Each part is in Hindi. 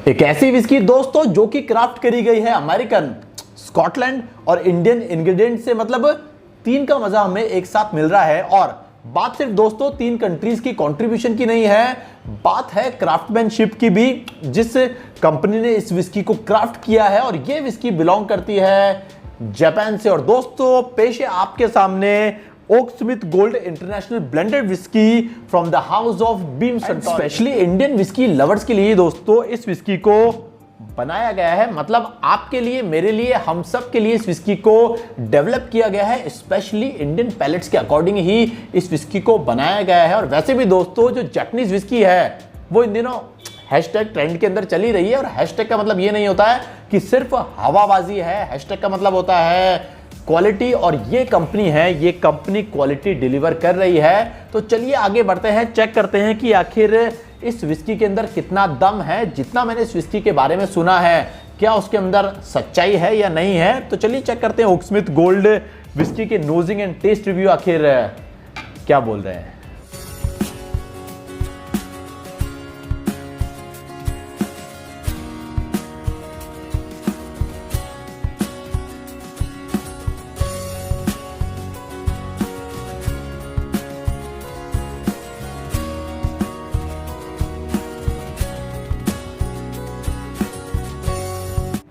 एक ऐसी विस्की दोस्तों जो कि क्राफ्ट करी गई है अमेरिकन, स्कॉटलैंड और इंडियन इंग्रेडिएंट से, मतलब तीन का मजा हमें एक साथ मिल रहा है। और बात सिर्फ दोस्तों तीन कंट्रीज की कंट्रीब्यूशन की नहीं है, बात है क्राफ्टमैनशिप की भी, जिस कंपनी ने इस विस्की को क्राफ्ट किया है और ये विस्की बिलोंग करती है जापान से। और दोस्तों पेश है आपके सामने Oaksmith gold international blended whisky from the house of Beam Suntory. Specially Indian whisky lovers के लिए दोस्तों इस विस्की को बनाया गया है, मतलब आपके लिए, मेरे लिए, हम सब के लिए इस विस्की को डेवलप किया गया है। स्पेशली इंडियन पैलेट्स के अकॉर्डिंग ही इस विस्की को बनाया गया है। और वैसे भी दोस्तों जो जापानीज विस्की है वो इन दिनों हैशटैग ट्रेंड के अंदर चली रही है। और हैशटैग का मतलब ये नहीं होता है कि सिर्फ हवाबाजी है, हैशटैग का मतलब होता है क्वालिटी। और ये कंपनी है, ये कंपनी क्वालिटी डिलीवर कर रही है। तो चलिए आगे बढ़ते हैं, चेक करते हैं कि आखिर इस विस्की के अंदर कितना दम है। जितना मैंने इस विस्की के बारे में सुना है, क्या उसके अंदर सच्चाई है या नहीं है। तो चलिए चेक करते हैं ओकस्मिथ गोल्ड विस्की के नोजिंग एंड टेस्ट रिव्यू आखिर क्या बोल रहे हैं।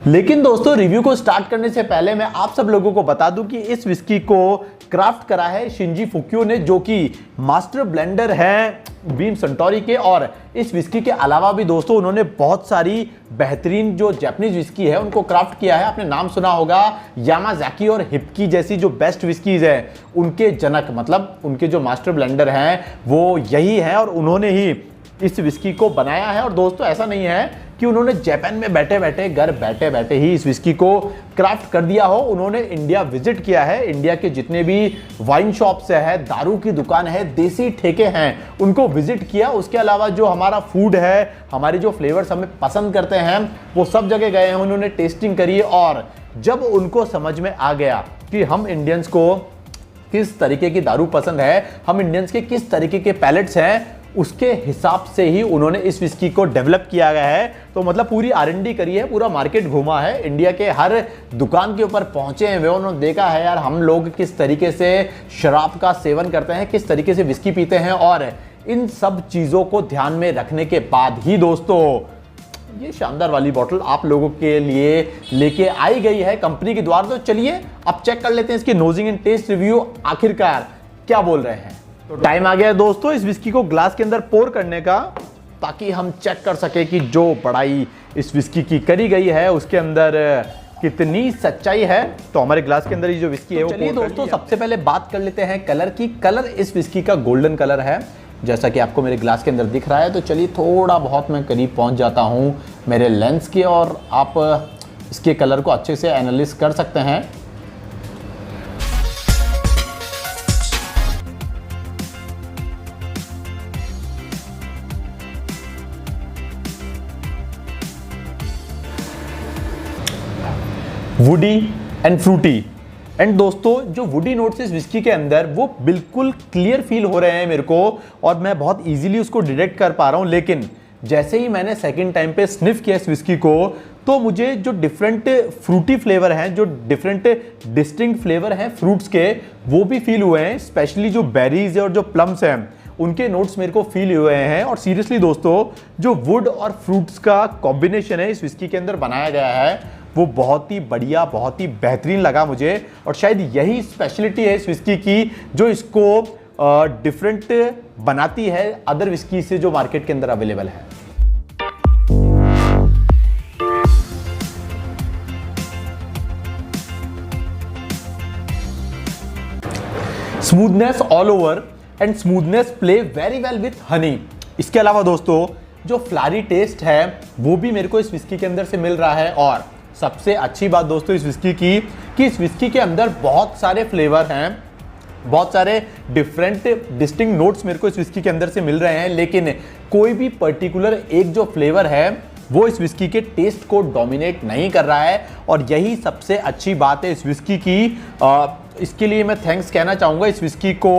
लेकिन दोस्तों रिव्यू को स्टार्ट करने से पहले मैं आप सब लोगों को बता दूं कि इस विस्की को क्राफ्ट करा है शिंजी फुक्यो ने, जो कि मास्टर ब्लेंडर हैं बीम सनटोरी के। और इस विस्की के अलावा भी दोस्तों उन्होंने बहुत सारी बेहतरीन जो जापानीज विस्की है उनको क्राफ्ट किया है। आपने नाम सुना होगा यामाज़ाकी और हिप्की जैसी जो बेस्ट विस्कीज है, उनके जनक, मतलब उनके जो मास्टर ब्लेंडर हैं वो यही है और उन्होंने ही इस विस्की को बनाया है। और दोस्तों ऐसा नहीं है कि उन्होंने जापान में बैठे बैठे, घर बैठे बैठे ही इस विस्की को क्राफ्ट कर दिया हो। उन्होंने इंडिया विजिट किया है, इंडिया के जितने भी वाइन शॉप्स है, दारू की दुकान है, देसी ठेके हैं, उनको विजिट किया। उसके अलावा जो हमारा फूड है, हमारे जो फ्लेवर्स हमें पसंद करते हैं, वो सब जगह गए हैं, उन्होंने टेस्टिंग करी। और जब उनको समझ में आ गया कि हम इंडियंस को किस तरीके की दारू पसंद है, हम इंडियंस के किस तरीके के पैलेट्स हैं, उसके हिसाब से ही उन्होंने इस विस्की को डेवलप किया गया है। तो मतलब पूरी R&D करी है, पूरा मार्केट घूमा है, इंडिया के हर दुकान के ऊपर पहुंचे हैं वे, उन्होंने देखा है यार हम लोग किस तरीके से शराब का सेवन करते हैं, किस तरीके से विस्की पीते हैं। और इन सब चीज़ों को ध्यान में रखने के बाद ही दोस्तों ये शानदार वाली बॉटल आप लोगों के लिए लेके आई गई है कंपनी के द्वारा। तो चलिए अब चेक कर लेते हैं इसकी नोजिंग एंड टेस्ट रिव्यू आखिरकार क्या बोल रहे हैं। तो टाइम आ गया है दोस्तों इस विस्की को ग्लास के अंदर पोर करने का, ताकि हम चेक कर सके कि जो बड़ाई इस विस्की की करी गई है उसके अंदर कितनी सच्चाई है। तो हमारे ग्लास के अंदर ये जो विस्की है वो चलिए दोस्तों सबसे पहले बात कर लेते हैं कलर की। कलर इस विस्की का गोल्डन कलर है, जैसा कि आपको मेरे ग्लास के अंदर दिख रहा है। तो चलिए थोड़ा बहुत मैं करीब पहुंच जाता हूं मेरे लेंस के और आप इसके कलर को अच्छे से एनालिसिस कर सकते हैं। वुडी एंड फ्रूटी, एंड दोस्तों जो वुडी नोट्स इस विस्की के अंदर वो बिल्कुल क्लियर फील हो रहे हैं मेरे को, और मैं बहुत इजीली उसको डिटेक्ट कर पा रहा हूं। लेकिन जैसे ही मैंने सेकंड टाइम पे स्निफ किया इस विस्की को, तो मुझे जो डिफरेंट फ्रूटी फ्लेवर हैं, जो डिफरेंट डिस्टिंक्ट फ्लेवर हैं फ्रूट्स के, वो भी फील हुए हैं। स्पेशली जो बेरीज और जो प्लम्स हैं उनके नोट्स मेरे को फील हुए हैं। और सीरियसली दोस्तों जो वुड और फ्रूट्स का कॉम्बिनेशन है इस विस्की के अंदर बनाया गया है वो बहुत ही बढ़िया, बहुत ही बेहतरीन लगा मुझे। और शायद यही स्पेशलिटी है इस विस्की की जो इसको डिफरेंट बनाती है अदर विस्की से जो मार्केट के अंदर अवेलेबल है। Smoothness all over and smoothness play very well with Honey. इसके अलावा दोस्तों जो फ्लारी टेस्ट है वो भी मेरे को इस विस्की के अंदर से मिल रहा है। और सबसे अच्छी बात दोस्तों इस विस्की की कि इस विस्की के अंदर बहुत सारे फ्लेवर हैं, बहुत सारे डिफरेंट डिस्टिंक्ट नोट्स मेरे को इस विस्की के अंदर से मिल रहे हैं। लेकिन कोई भी पर्टिकुलर एक जो फ्लेवर है वो इस विस्की के टेस्ट को डोमिनेट नहीं कर रहा है। और यही सबसे अच्छी बात है इस विस्की की। इसके लिए मैं थैंक्स कहना चाहूँगा इस विस्की को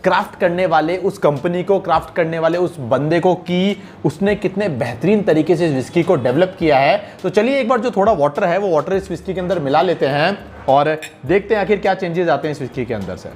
क्राफ्ट करने वाले उस कंपनी को, क्राफ्ट करने वाले उस बंदे को कि उसने कितने बेहतरीन तरीके से इस विस्की को डेवलप किया है। तो चलिए एक बार जो थोड़ा वाटर है वो वाटर इस विस्की के अंदर मिला लेते हैं और देखते हैं आखिर क्या चेंजेस आते हैं इस विस्की के अंदर से।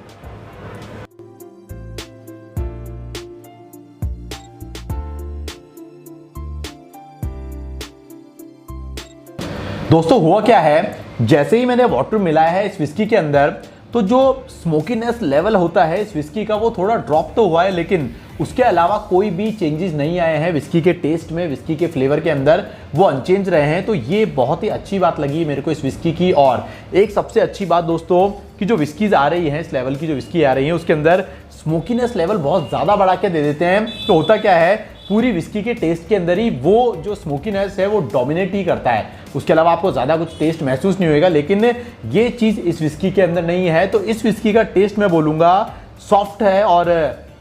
दोस्तों हुआ क्या है, जैसे ही मैंने वाटर मिलाया है इस विस्की के अंदर तो जो स्मोकीनेस लेवल होता है इस विस्की का वो थोड़ा ड्रॉप तो हुआ है, लेकिन उसके अलावा कोई भी चेंजेस नहीं आए हैं विस्की के टेस्ट में, विस्की के फ्लेवर के अंदर वो अनचेंज रहे हैं। तो ये बहुत ही अच्छी बात लगी मेरे को इस विस्की की। और एक सबसे अच्छी बात दोस्तों कि जो विस्कीज आ रही हैं, इस लेवल की जो विस्की आ रही है उसके अंदर स्मोकीनेस लेवल बहुत ज़्यादा बढ़ा के दे देते हैं। तो होता क्या है, पूरी विस्की के टेस्ट के अंदर ही वो जो स्मोकीनेस है वो डोमिनेट ही करता है, उसके अलावा आपको ज़्यादा कुछ टेस्ट महसूस नहीं होगा। लेकिन ये चीज़ इस विस्की के अंदर नहीं है। तो इस विस्की का टेस्ट मैं बोलूँगा सॉफ्ट है और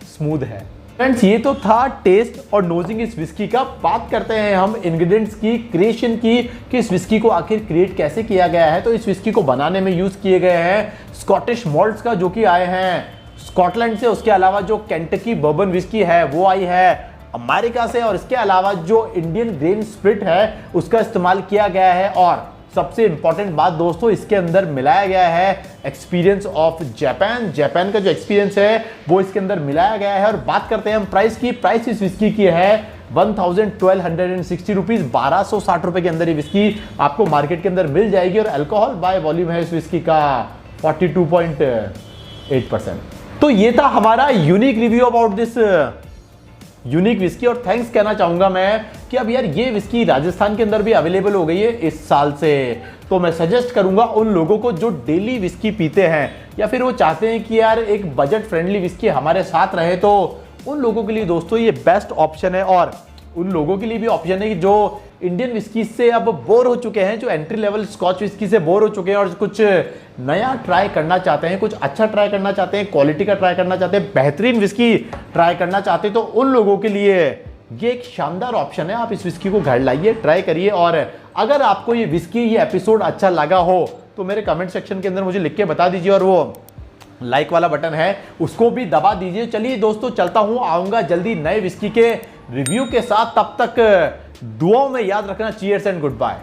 स्मूथ है। फ्रेंड्स ये तो था टेस्ट और नोजिंग इस विस्की का। बात करते हैं हम इंग्रेडिएंट्स की, क्रिएशन की, कि इस विस्की को आखिर क्रिएट कैसे किया गया है। तो इस विस्की को बनाने में यूज़ किए गए हैं स्कॉटिश मॉल्ट्स का, जो कि आए हैं स्कॉटलैंड से। उसके अलावा जो केंटकी बर्बन विस्की है वो आई है अमेरिका से, और इसके अलावा जो इंडियन ग्रेन स्पिरिट है उसका इस्तेमाल किया गया है। और सबसे इंपॉर्टेंट बात दोस्तों, इसके अंदर मिलाया गया है एक्सपीरियंस ऑफ जापान। जापान का जो एक्सपीरियंस है वो इसके अंदर मिलाया गया है। और बात करते हैं हम प्राइस की। प्राइस इस विस्की की है 1260 रुपीज, 1260 रुपए के अंदर ये विस्की आपको मार्केट के अंदर मिल जाएगी। और अल्कोहल बाय वॉल्यूम है इस विस्की का 42.8%। तो ये था हमारा unique review about this unique whisky. और थैंक्स कहना चाहूंगा मैं कि अब यार ये विस्की राजस्थान के अंदर भी अवेलेबल हो गई है इस साल से। तो मैं सजेस्ट करूंगा उन लोगों को जो डेली विस्की पीते हैं या फिर वो चाहते हैं कि यार एक बजट फ्रेंडली विस्की हमारे साथ रहे, तो उन लोगों के लिए दोस्तों ये बेस्ट ऑप्शन है। और उन लोगों के लिए भी ऑप्शन है कि जो इंडियन विस्की से अब बोर हो चुके हैं, जो एंट्री लेवल स्कॉच विस्की से बोर हो चुके हैं और कुछ नया ट्राई करना चाहते हैं, कुछ अच्छा ट्राई करना चाहते हैं, क्वालिटी का ट्राई करना चाहते हैं, बेहतरीन विस्की ट्राई करना चाहते हैं, तो उन लोगों के लिए ये एक शानदार ऑप्शन है। आप इस विस्की को घर लाइए, ट्राई करिए। और अगर आपको ये विस्की, ये एपिसोड अच्छा लगा हो तो मेरे कमेंट सेक्शन के अंदर मुझे लिख के बता दीजिए, और वो लाइक वाला बटन है उसको भी दबा दीजिए। चलिए दोस्तों चलता हूं, आऊंगा जल्दी नए विस्की के रिव्यू के साथ। तब तक दुआओं में याद रखना। Cheers and good bye.